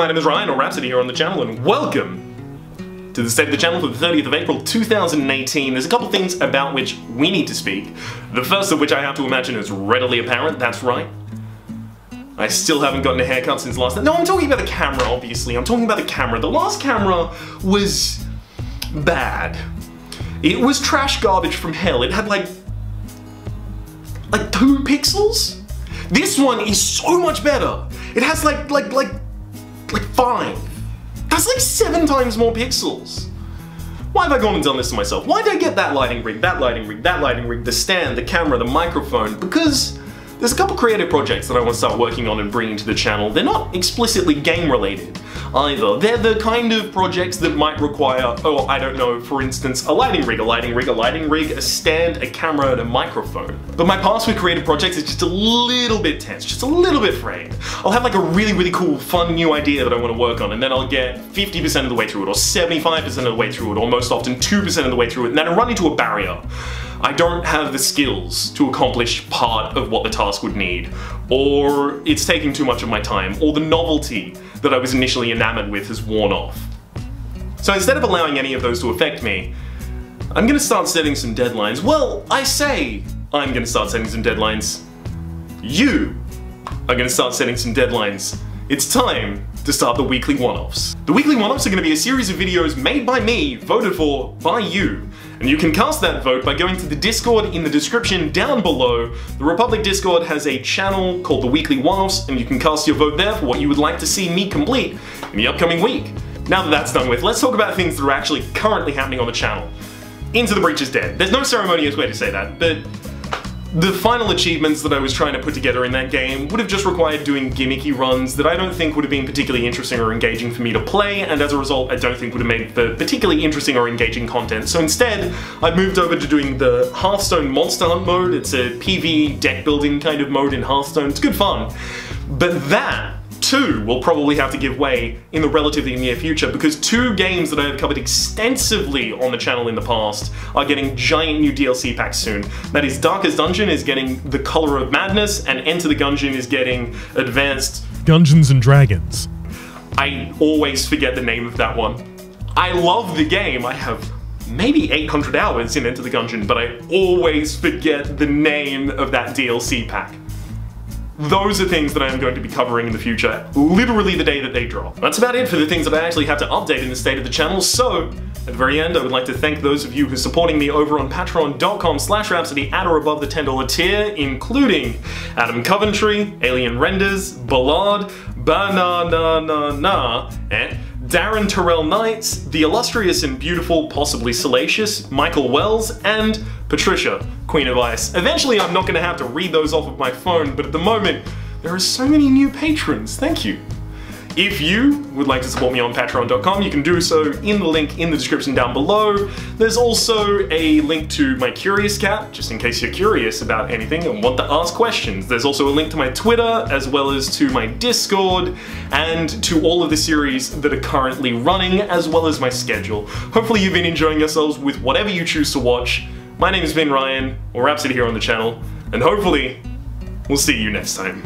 my name is Ryan, or Rhapsody here on the channel, and welcome to the state of the channel for the 30th of April 2018. There's a couple things about which we need to speak. The first of which I have to imagine is readily apparent, that's right. I still haven't gotten a haircut since last night. No, I'm talking about the camera, obviously. I'm talking about the camera. The last camera was bad. It was trash garbage from hell. It had like 2 pixels? This one is so much better. It has like 5. That's like 7 times more pixels. Why have I gone and done this to myself? Why did I get that lighting rig, that lighting rig, that lighting rig, the stand, the camera, the microphone? Because there's a couple creative projects that I want to start working on and bringing to the channel. They're not explicitly game related either. They're the kind of projects that might require, oh, I don't know, for instance, a lighting rig, a stand, a camera, and a microphone. But my past with creative projects is just a little bit tense, just a little bit frayed. I'll have like a really cool, fun new idea that I want to work on, and then I'll get 50% of the way through it, or 75% of the way through it, or most often 2% of the way through it, and then I run into a barrier. I don't have the skills to accomplish part of what the task would need, or it's taking too much of my time, or the novelty that I was initially enamored with has worn off. So instead of allowing any of those to affect me, I'm gonna start setting some deadlines. Well, I say I'm gonna start setting some deadlines. You are gonna start setting some deadlines. It's time to start the weekly one-offs. The weekly one-offs are gonna be a series of videos made by me, voted for by you. And you can cast that vote by going to the Discord in the description down below. The Republic Discord has a channel called the Weekly One-Offs, and you can cast your vote there for what you would like to see me complete in the upcoming week. Now that that's done with, let's talk about things that are actually currently happening on the channel. Into the Breach is dead. There's no ceremonious way to say that, but the final achievements that I was trying to put together in that game would have just required doing gimmicky runs that I don't think would have been particularly interesting or engaging for me to play, and as a result I don't think would have made for particularly interesting or engaging content. So instead, I've moved over to doing the Hearthstone Monster Hunt mode. It's a PvE deck building kind of mode in Hearthstone. It's good fun. But that too will probably have to give way in the relatively near future, because 2 games that I have covered extensively on the channel in the past are getting giant new DLC packs soon. That is, Darkest Dungeon is getting The Color of Madness, and Enter the Gungeon is getting Advanced Dungeons and Dragons. I always forget the name of that one. I love the game. I have maybe 800 hours in Enter the Gungeon, but I always forget the name of that DLC pack. Those are things that I am going to be covering in the future, literally the day that they drop. That's about it for the things that I actually have to update in the state of the channel, so at the very end I would like to thank those of you who are supporting me over on patreon.com/Rhapsody at or above the $10 tier, including Adam Coventry, AlienRenders, Ballade, banananaa, and Darren Tyrell-Knights, the Illustrious and beautiful, possibly Salacious, Mykal and Patricia, Queen of Ice. Eventually I'm not going to have to read those off of my phone, but at the moment there are so many new patrons, thank you. If you would like to support me on patreon.com, you can do so in the link in the description down below. There's also a link to my Curious Cat, just in case you're curious about anything and want to ask questions. There's also a link to my Twitter, as well as to my Discord, and to all of the series that are currently running, as well as my schedule. Hopefully you've been enjoying yourselves with whatever you choose to watch. My name has been Ryan, or Rhapsody here on the channel, and hopefully we'll see you next time.